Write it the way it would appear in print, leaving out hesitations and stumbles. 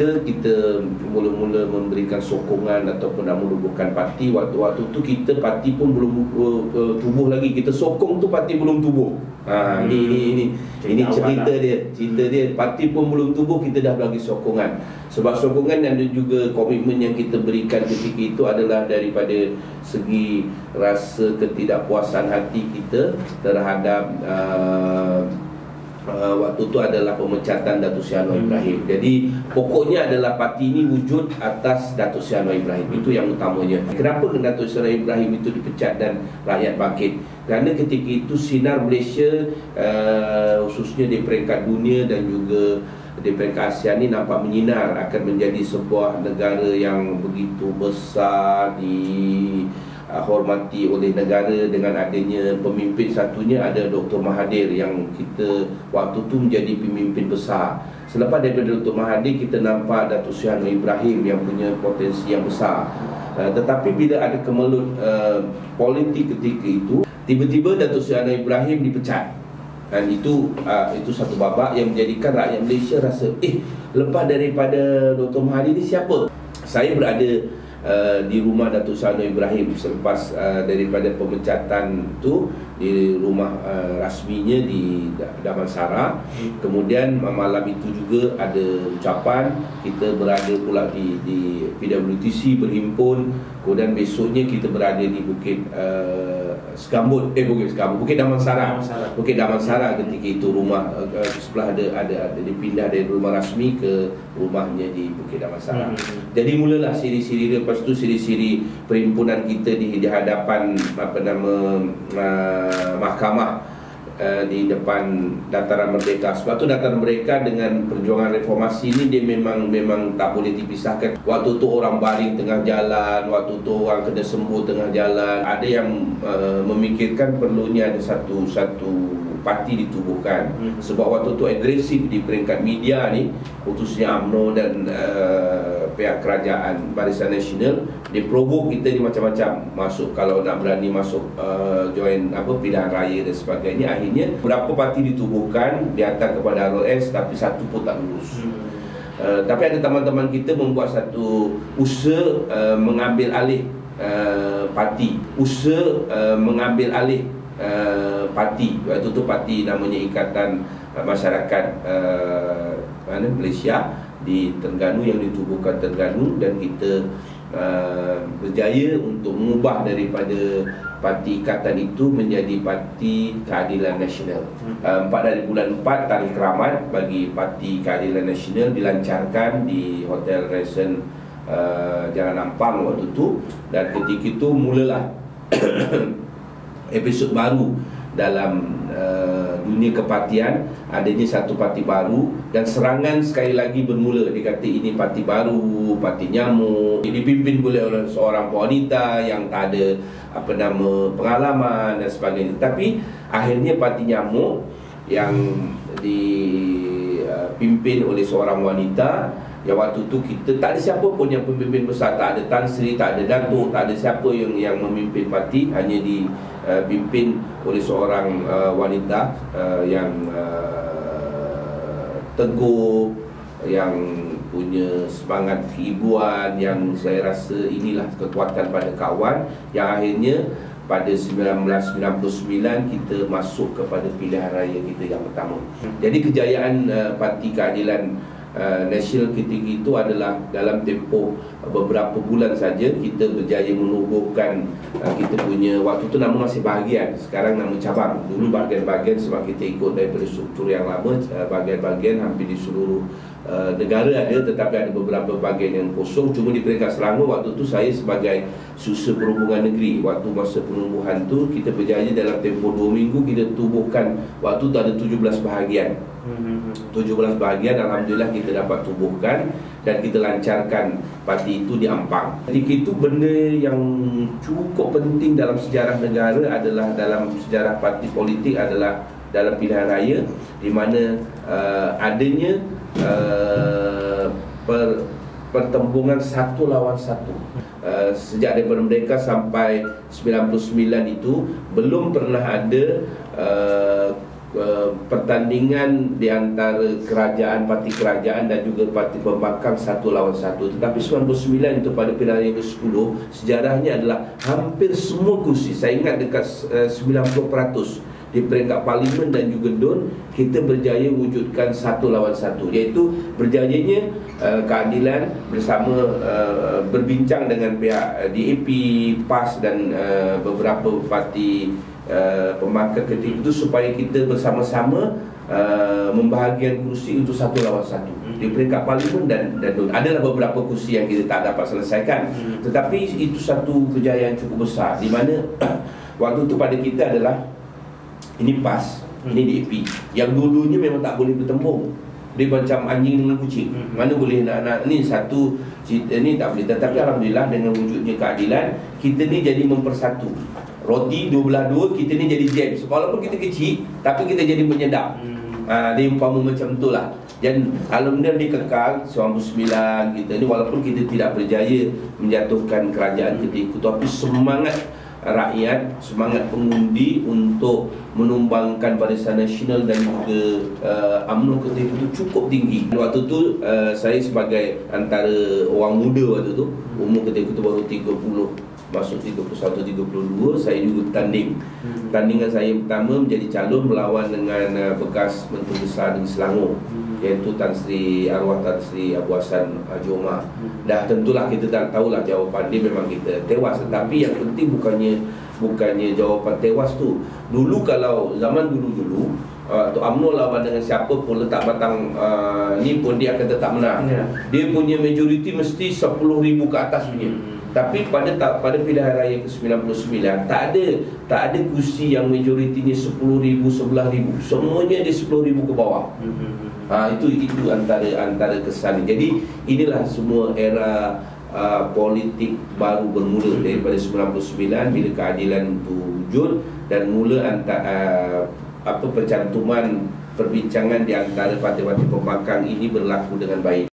ketika kita mula-mula memberikan sokongan ataupun nak menubuhkan parti, waktu-waktu tu parti pun belum tubuh lagi. Kita sokong tu parti belum tubuh. Ini cerita dia. Parti pun belum tubuh, kita dah bagi sokongan. Sebab sokongan dan juga komitmen yang kita berikan ketika itu adalah daripada segi rasa ketidakpuasan hati kita terhadap waktu itu adalah pemecatan Datuk Seri Anwar Ibrahim. Jadi pokoknya adalah parti ini wujud atas Datuk Seri Anwar Ibrahim. Itu yang utamanya. Kenapa Datuk Seri Ibrahim itu dipecat dan rakyat bangkit? Kerana ketika itu sinar Malaysia khususnya di peringkat dunia dan juga di peringkat ASEAN ini nampak menyinar akan menjadi sebuah negara yang begitu besar, dihormati oleh negara dengan adanya pemimpin satunya ada Dr. Mahathir yang kita waktu tu menjadi pemimpin besar. Selepas daripada Dr. Mahathir kita nampak Datuk Seri Anwar Ibrahim yang punya potensi yang besar. Tetapi bila ada kemelut politik ketika itu, tiba-tiba Datuk Seri Anwar Ibrahim dipecat. Dan itu satu babak yang menjadikan rakyat Malaysia rasa lepas daripada Dr. Mahathir ni siapa? Saya berada di rumah Datuk Seri Anwar Ibrahim selepas daripada pemecatan tu di rumah rasminya di Damansara. Kemudian malam itu juga ada ucapan, kita berada pula di PWTC berhimpun. Kemudian besoknya kita berada di Bukit Bukit Damansara. Bukit Damansara ketika itu rumah sebelah ada dipindah dari rumah rasmi ke rumahnya di Bukit Damansara. Jadi mulalah siri-siri dia, lepas tu siri-siri perhimpunan kita di hadapan mahkamah di depan Dataran Merdeka. Sebab tu Dataran Merdeka dengan perjuangan reformasi ini dia memang tak boleh dipisahkan. Waktu tu orang baring tengah jalan, waktu tu orang kena sembuh tengah jalan. Ada yang memikirkan perlunya ada satu parti ditubuhkan. Sebab waktu tu agresif di peringkat media ni, khususnya UMNO dan pihak kerajaan Barisan Nasional, dia provok kita ni macam-macam masuk, kalau nak berani masuk join pilihan raya dan sebagainya. Akhirnya berapa parti ditubuhkan, dihantar kepada RLS, tapi satu pun tak lulus. Tapi ada teman-teman kita membuat satu usaha mengambil alih parti, mengambil alih parti. Waktu tu parti namanya Ikatan Masyarakat Malaysia di Terengganu yang ditubuhkan Terengganu, dan kita berjaya untuk mengubah daripada parti ikatan itu menjadi Parti Keadilan Nasional. 4 dari bulan 4 tarikh keramat bagi Parti Keadilan Nasional dilancarkan di Hotel Resen Jalan Ampang waktu itu, dan ketika itu mulalah episod baru dalam dunia kepartian. Adanya satu parti baru dan serangan sekali lagi bermula. Dikata ini parti baru, parti nyamuk, dipimpin oleh seorang wanita yang tak ada pengalaman dan sebagainya. Tapi akhirnya parti nyamuk yang dipimpin oleh seorang wanita, yang waktu tu kita tak ada siapa pun yang pemimpin besar, tak ada Tan Sri, tak ada Datuk, tak ada siapa yang memimpin parti, hanya dipimpin oleh seorang wanita yang teguh, yang punya semangat keibuan, yang saya rasa inilah kekuatan pada kawan, yang akhirnya pada 1999 kita masuk kepada pilihan raya kita yang pertama. Jadi kejayaan Parti Keadilan Nasional ketika itu adalah dalam tempoh beberapa bulan saja kita berjaya menubuhkan kita punya, waktu tu nama masih bahagian, sekarang nama cabang. Dulu bahagian-bahagian sebab kita ikut daripada struktur yang lama, bahagian-bahagian hampir di seluruh negara ada, tetapi ada beberapa bahagian yang kosong. Cuma di peringkat Selangor waktu tu saya sebagai Susur Perhubungan Negeri, waktu masa penumbuhan tu kita berjaya dalam tempoh 2 minggu kita tubuhkan, waktu tu ada 17 bahagian. 17 bahagian alhamdulillah kita dapat tubuhkan dan kita lancarkan parti itu di Ampang. Ketika itu benda yang cukup penting dalam sejarah negara adalah, dalam sejarah parti politik adalah dalam pilihan raya, di mana adanya pertembungan satu lawan satu. Sejak daripada Merdeka sampai 99 itu belum pernah ada pertandingan di antara kerajaan, parti kerajaan dan juga parti pembangkang 1 lawan 1. Tetapi 99 itu pada pilihan yang ke-10, sejarahnya adalah hampir semua kursi, saya ingat dekat 90% di peringkat parlimen dan juga DUN, kita berjaya wujudkan 1 lawan 1, iaitu berjayanya keadilan bersama berbincang dengan pihak DAP, PAS dan beberapa parti pembangkang ketika itu supaya kita bersama-sama membahagikan kursi untuk 1 lawan 1 di peringkat parlimen dan DUN. Adalah beberapa kursi yang kita tak dapat selesaikan, tetapi itu satu kejayaan cukup besar, di mana waktu itu pada kita adalah ini PAS, ini DAP, yang dulunya memang tak boleh bertembung. Dia macam anjing dengan kucing, mana boleh nak ni satu ni tak boleh. Tetapi alhamdulillah dengan wujudnya keadilan, kita ni jadi mempersatu. Roti dua belah dua, kita ni jadi jam. Walaupun kita kecil, tapi kita jadi menyedap. Dia umpama macam tu lah. Dan alhamdulillah dia kekal 99 kita ni, walaupun kita tidak berjaya menjatuhkan kerajaan ketika itu, tapi semangat rakyat, semangat pengundi untuk menumbangkan Barisan Nasional dan juga UMNO ketika itu cukup tinggi. Waktu tu saya sebagai antara orang muda waktu tu, umur ketika itu baru 30 masuk 31-32, saya juga bertanding. Pertandingan saya pertama menjadi calon melawan dengan bekas Menteri Besar Negeri Selangor, iaitu Tan Sri Arwah Tan Sri Abu Hassan Haji Omar. Dah tentulah kita tak tahulah jawapan dia, memang kita tewas. Tetapi yang penting bukannya jawapan tewas tu. Dulu kalau zaman dulu atau UMNO lawan dengan siapa pun letak batang ni pun dia akan tetap menang. Dia punya majoriti mesti 10,000 ke atas punya. Tapi pada pilihan raya ke-99 tak ada kursi yang majoritinya 10,000, 11,000. Semuanya dia 10,000 ke bawah. Itu antara kesan. Jadi inilah semua era politik baru bermula daripada 99 bila keadilan itu wujud dan mula percantuman perbincangan di antara parti-parti pembangkang ini berlaku dengan baik.